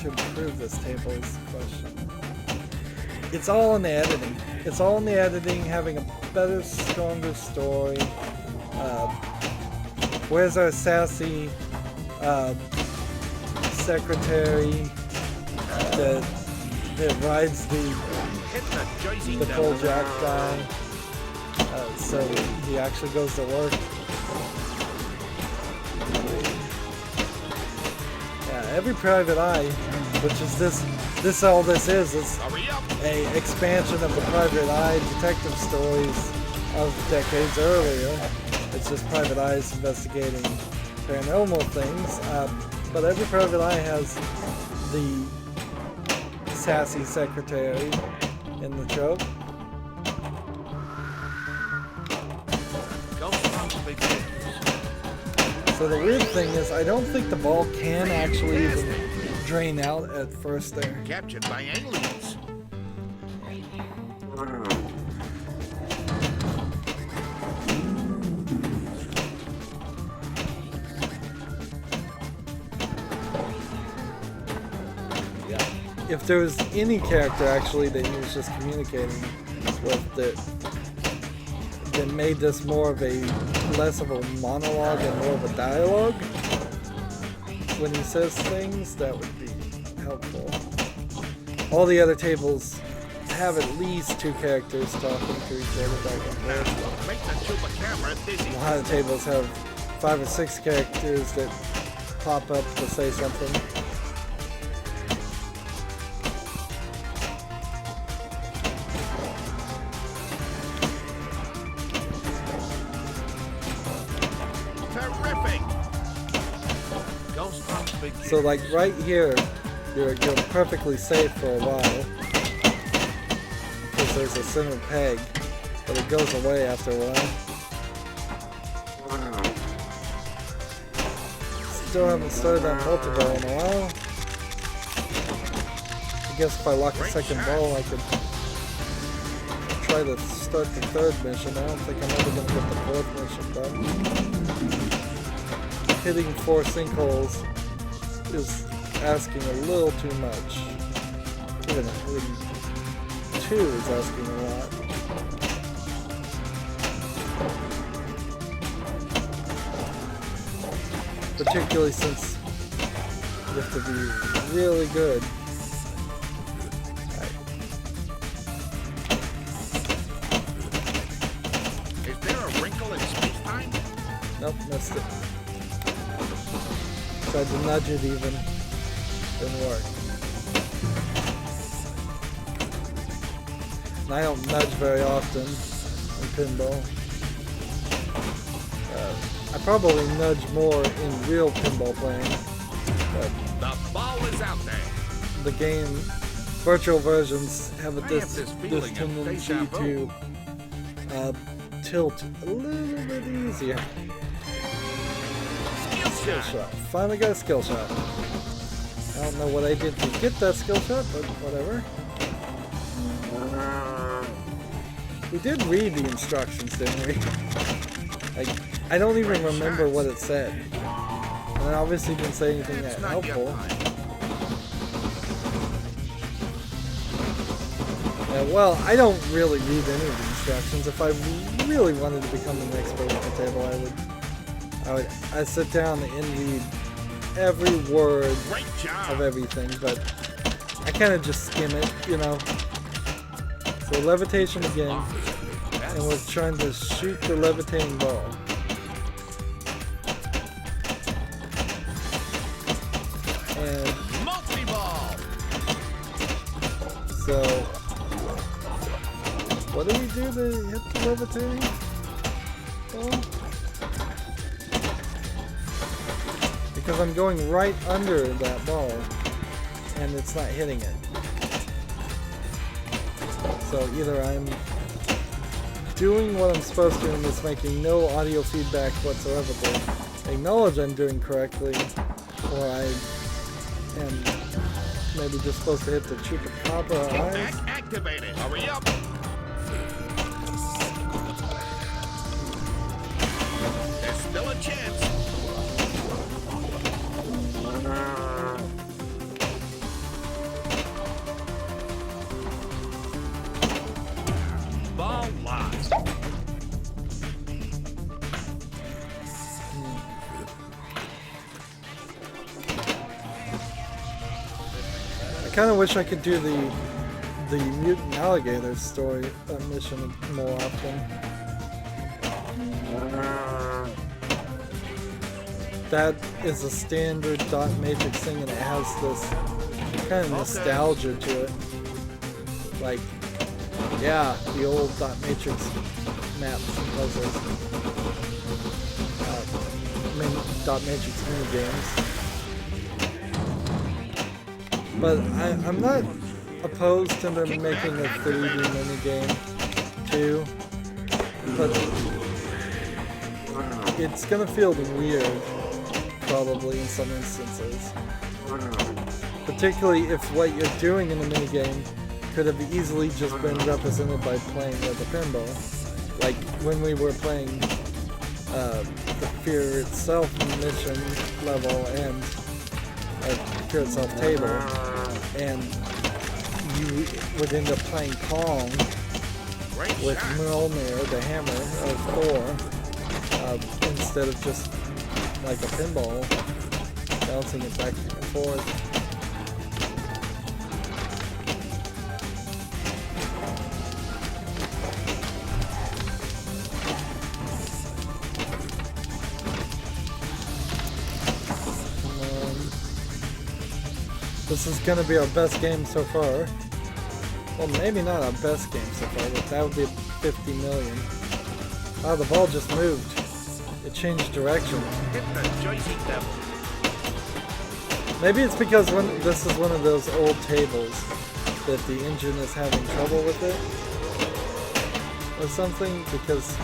improve this table is the question. It's all in the editing. It's all in the editing, having a better, stronger story. Where's our sassy secretary that rides the full jack guy? So he actually goes to work. Yeah, every private eye, which is this all this is a expansion of the private eye detective stories of decades earlier. It's just private eyes investigating paranormal things. But every private eye has the sassy secretary in the trope. So the weird thing is, I don't think the ball can actually even drain out at first there. Captured by aliens. If there was any character actually that he was just communicating with that made this more of a less of a monologue and more of a dialogue when he says things, that would be helpful. All the other tables have at least two characters talking to each other back and forth. A lot of tables have 5 or 6 characters that pop up to say something. So like right here, you're perfectly safe for a while because there's a center peg, but it goes away after a while. Still haven't started on multiple in a while. I guess if I lock a second ball, I could try to start the 3rd mission. I don't think I'm ever going to get the 4th mission done. Hitting 4 sinkholes is asking a little too much. Even hitting 2 is asking a lot. Particularly since you have to be really good. Is there a wrinkle in space-time? Nope, missed it. Tried to nudge it even. Didn't work. And I don't nudge very often in pinball. I probably nudge more in real pinball playing. But the ball is out there. The game, virtual versions have this tendency to tilt a little bit easier. Skill shot. Finally got a skill shot. I don't know what I did to get that skill shot, but whatever. We did read the instructions, didn't we? I don't even remember what it said. And it obviously didn't say anything that helpful. Well, I don't really read any of the instructions. If I really wanted to become an expert at the table, I'd sit down and read every word of everything, but I kind of just skim it, you know. So levitation again, and we're trying to shoot the levitating ball. And multi-ball. So what do we do to hit the levitating ball? Because I'm going right under that ball and it's not hitting it. So either I'm doing what I'm supposed to and it's making no audio feedback whatsoever to acknowledge I'm doing correctly, or I am maybe just supposed to hit the chupacabra eyes. Activated. Hurry up. There's still a chance. Ball lost. I kind of wish I could do the mutant alligator story mission more often. That is a standard dot matrix thing, and it has this kind of nostalgia to it. Like, yeah, the old dot matrix maps and puzzles. Dot matrix mini games. But I'm not opposed to them making a 3D mini game too. But it's gonna feel weird, probably in some instances. Particularly if what you're doing in the minigame could have easily just been represented by playing with a pinball. Like when we were playing the Fear Itself mission level and Fear Itself table, and you would end up playing Pong with Mjolnir, the hammer of Thor, instead of just like a pinball, bouncing it back and forth. This is going to be our best game so far. Well, maybe not our best game so far, but that would be 50 million. Oh, the ball just moved. It changed direction. Hit the Jersey Devil. Maybe it's because this is one of those old tables that the engine is having trouble with it. Or something, because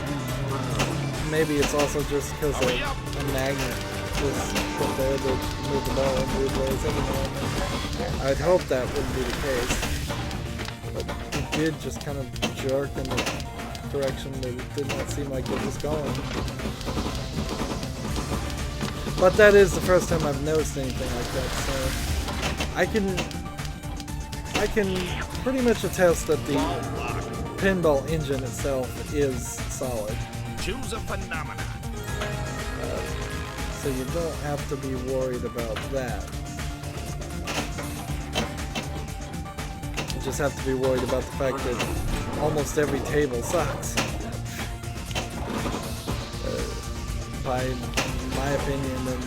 maybe it's also just because a magnet was put there to move the ball in weird ways every now and then. I'd hope that wouldn't be the case. But it did just kind of jerk in the direction that it did not seem like it was going. But that is the first time I've noticed anything like that, so I can pretty much attest that the pinball engine itself is solid. Choose a phenomenon. So you don't have to be worried about that. You just have to be worried about the fact that almost every table sucks. By my opinion and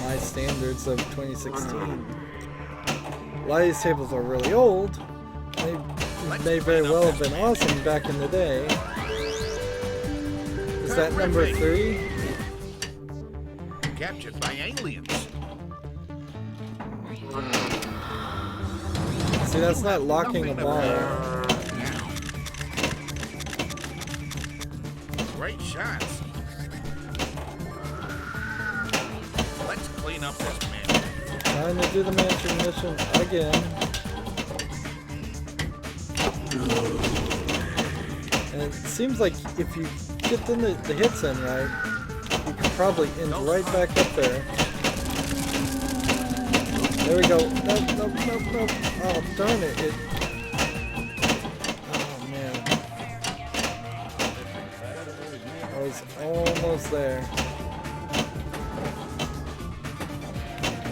my standards of 2016. A lot of these tables are really old. They may very well have been awesome back in the day. Is that number 3? Captured by aliens. See, that's not locking a ball. Great shots. Let's clean up this man. Trying to do the mansion mission again. And it seems like if you get the hits in right, you can probably end right back up there. There we go. Nope. Oh, darn it. Oh, man. I was almost there.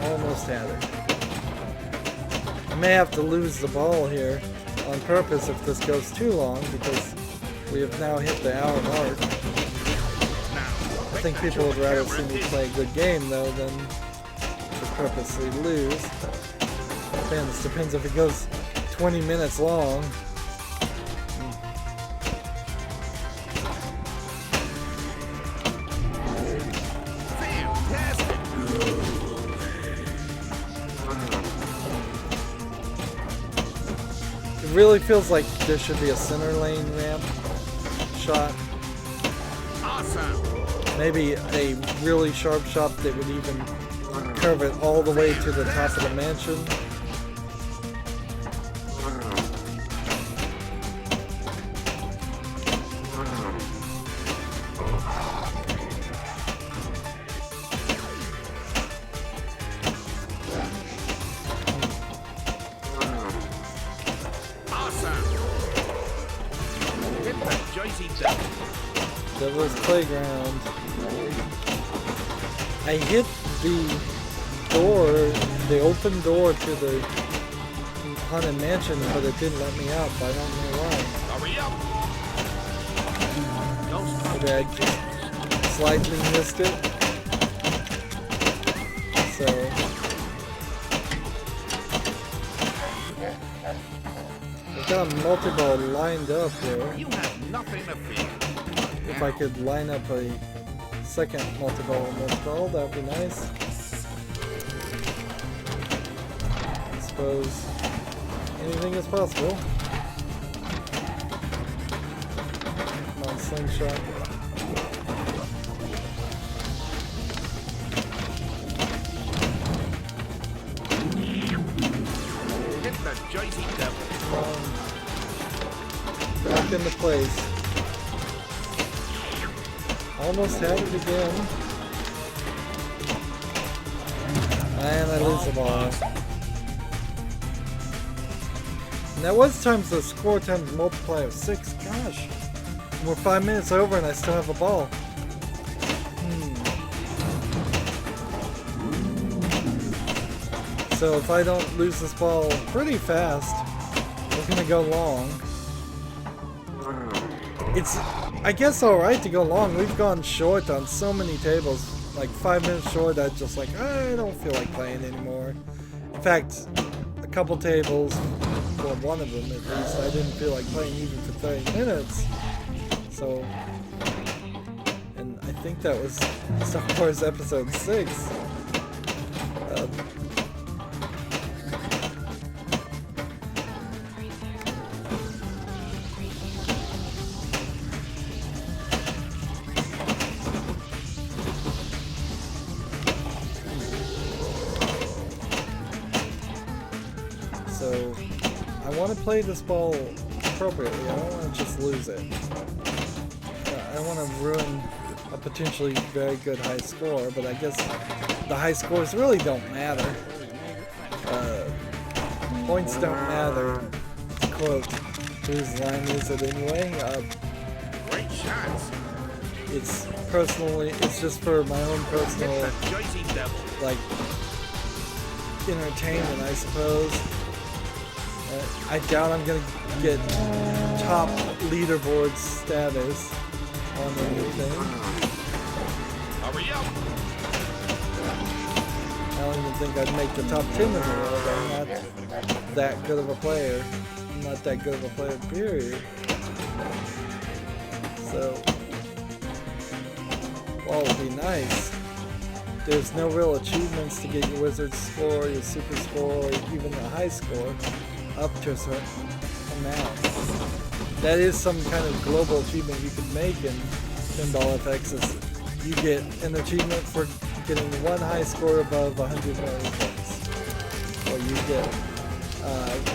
Almost had it. I may have to lose the ball here on purpose if this goes too long, because we have now hit the hour mark. I think people would rather see me play a good game, though, than to purposely lose. Depends if it goes 20 minutes long. Fantastic. It really feels like there should be a center lane ramp shot. Awesome. Maybe a really sharp shot that would even curve it all the way to the top of the mansion. Devil's Playground. I hit the door, the open door to the haunted mansion, but it didn't let me out, but I don't know why. Hurry up. Maybe I just slightly missed it. So I've got a multi-ball lined up here. You have nothing to fear. if I could line up a second multi-ball in this ball, that would be nice. I suppose anything is possible. Come on, slingshot. Hit the Jersey Devil. Back into place. Almost had it again. And I lose the ball. And that was times the score times multiply of 6. Gosh. We're 5 minutes over and I still have a ball. So if I don't lose this ball pretty fast, we're gonna go long. It's, I guess, alright to go long. We've gone short on so many tables. Like 5 minutes short, I'm just like, I don't feel like playing anymore. In fact, a couple tables, well, one of them at least, I didn't feel like playing even for 30 minutes. So, and I think that was Star Wars Episode 6. So, I want to play this ball appropriately. I don't want to just lose it. I don't want to ruin a potentially very good high score, but I guess the high scores really don't matter. Points don't matter. To quote, whose line is it anyway? Great shots. It's personally, it's just for my own personal, Hit the Jersey Devil. like, entertainment, I suppose. I doubt I'm gonna get top leaderboard status on anything. Hurry up. I don't even think I'd make the top 10 in the world. I'm not that good of a player. I'm not that good of a player, period. So, while it would be nice, there's no real achievements to get your wizard score, your super score, or even the high score up to a certain amount. That is some kind of global achievement you could make in Pinball FX. Is you get an achievement for getting one high score above 100 million points. Or you get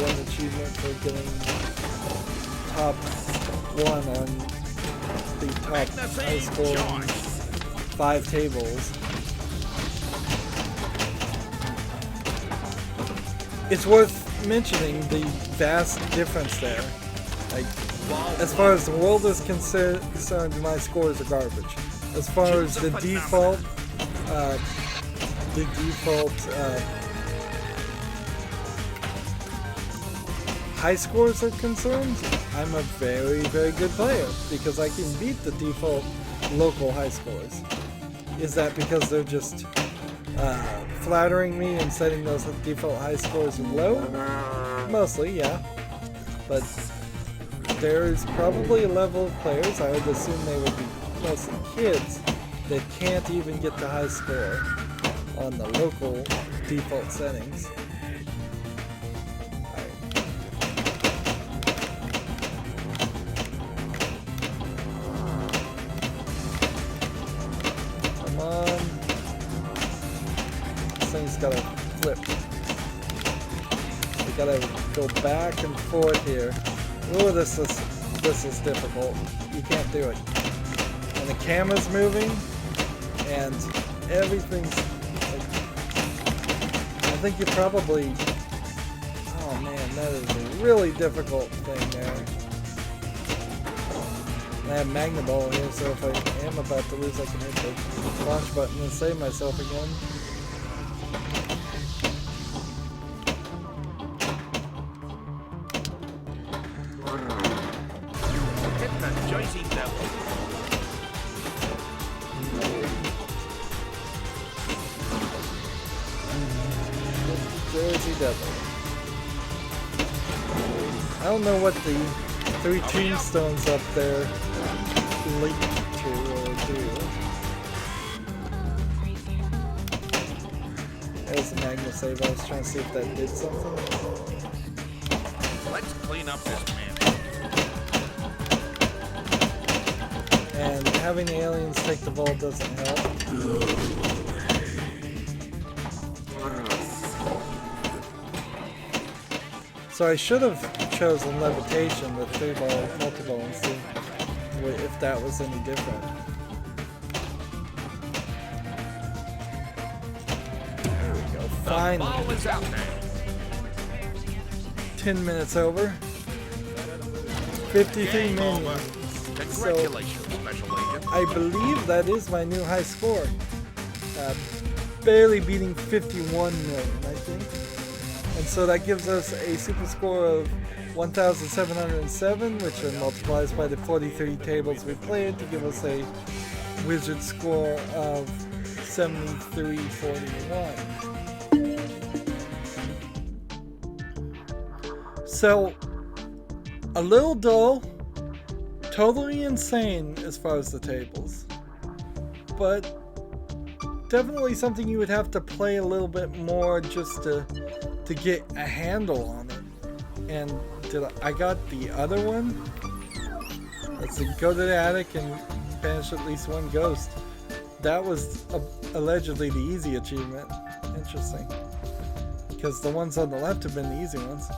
one achievement for getting top 1 on the top high score in 5 tables. It's worth mentioning the vast difference there. Like, as far as the world is concerned, my scores are garbage. As far as the default high scores are concerned, I'm a very, very good player because I can beat the default local high scores. Is that because they're just flattering me and setting those default high scores low? Mostly, yeah. But there's probably a level of players, I would assume they would be mostly kids, that can't even get the high score on the local default settings. Come on. This thing's gotta flip. We gotta go back and forth here. Ooh, this is difficult. You can't do it. And the camera's moving, and everything's like, I think you probably, oh man, that is a really difficult thing there. I have Magna Ball here, so if I am about to lose, I can hit the launch button and save myself again. Hit the Jersey Devil. Jersey Devil. I don't know what the 3 tombstones up there leak There's a magma save. I was trying to see if that did something. Let's clean up this man. And having the aliens take the vault doesn't help. So I should have chosen levitation with 3-ball, multi-ball, and see if that was any different. There we go. Finally. The ball is out now. 10 minutes over. 53 Game over. minutes. Congratulations, Special Agent. I believe that is my new high score. Barely beating 51 million, I think. And so that gives us a super score of 1,707, which multiplies by the 43 tables we played to give us a wizard score of 7341. So, a little dull, totally insane as far as the tables, but definitely something you would have to play a little bit more just to get a handle on it. And I got the other one? Let's see, go to the attic and banish at least one ghost. That was allegedly the easy achievement. Interesting. Because the ones on the left have been the easy ones.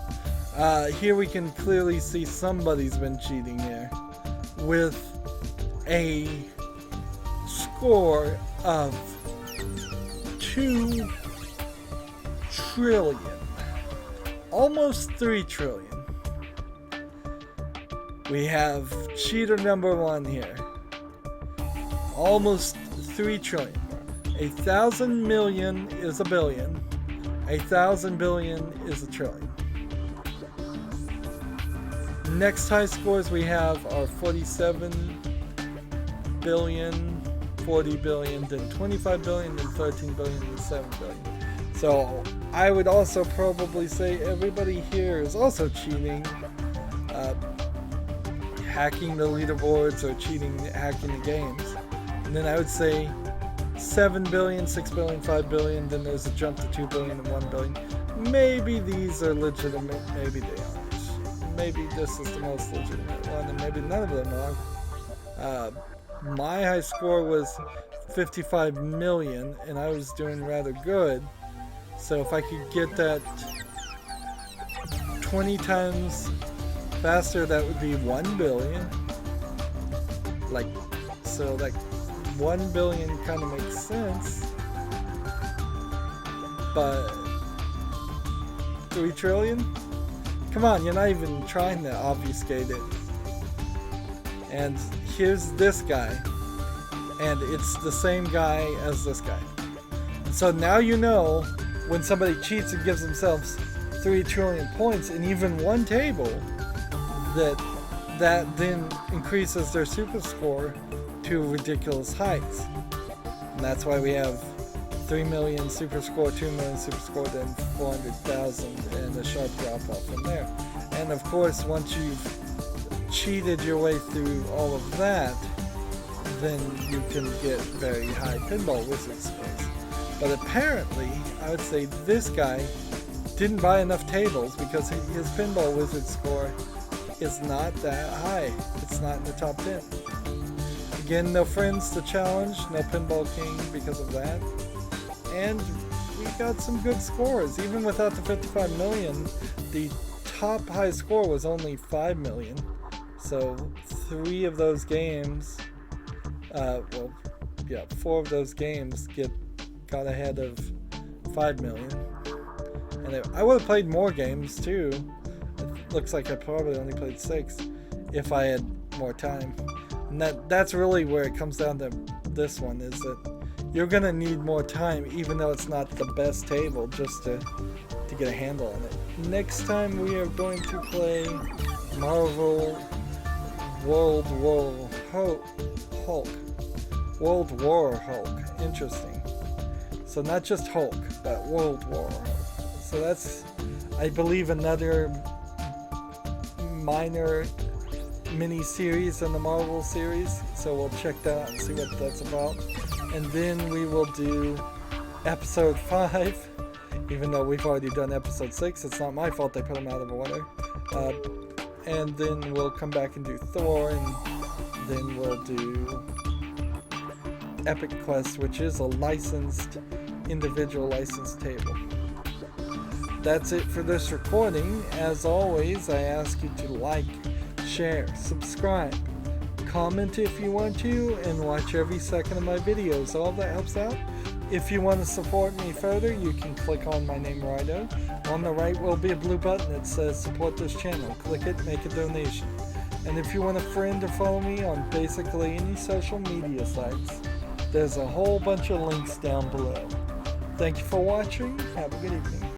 Here we can clearly see somebody's been cheating here with a score of 2 trillion. Almost 3 trillion. We have cheater number 1 here. Almost 3 trillion. 1,000 million is a billion. 1,000 billion is a trillion. Next high scores we have are 47 billion, 40 billion, then 25 billion, then 13 billion, and 7 billion. So I would also probably say everybody here is also cheating, hacking the leaderboards or cheating, hacking the games. And then I would say 7 billion, 6 billion, 5 billion, then there's a jump to 2 billion and 1 billion. Maybe these are legitimate, maybe they aren't. Maybe this is the most legitimate one, and maybe none of them are. My high score was 55 million, and I was doing rather good. So if I could get that 20 times faster, that would be 1 billion. So 1 billion kind of makes sense. But 3 trillion? Come on, you're not even trying to obfuscate it. And here's this guy. And it's the same guy as this guy. So now you know when somebody cheats and gives themselves 3 trillion points in even one table, that then increases their super score to ridiculous heights. And that's why we have 3 million super score, 2 million super score, then 400,000, and a sharp drop off from there. And of course, once you've cheated your way through all of that, then you can get very high pinball wizard scores. But apparently, I would say this guy didn't buy enough tables because his pinball wizard score is not that high. It's not in the top 10. Again, no friends to challenge, no Pinball King because of that. And we got some good scores. Even without the 55 million, the top high score was only 5 million. So 3 of those games, 4 of those games got ahead of 5 million. And I would have played more games too. It looks like I probably only played 6 if I had more time. And that's really where it comes down to this one, is that you're gonna need more time, even though it's not the best table, just to get a handle on it. Next time we are going to play Marvel World War Hulk. World War Hulk. Interesting. So not just Hulk, but World War Hulk. So that's, I believe, another minor mini-series in the Marvel series. so we'll check that out and see what that's about. And then we will do episode 5, even though we've already done episode 6. It's not my fault they put them out of order. And then we'll come back and do Thor, and then we'll do Epic Quest, which is a licensed, individual licensed table. That's it for this recording. As always, I ask you to like, share, subscribe, comment if you want to, and watch every second of my videos. All that helps out. If you want to support me further, you can click on my name, Rydo. On the right will be a blue button that says support this channel. Click it, make a donation. And if you want a friend or follow me on basically any social media sites, there's a whole bunch of links down below. Thank you for watching. Have a good evening.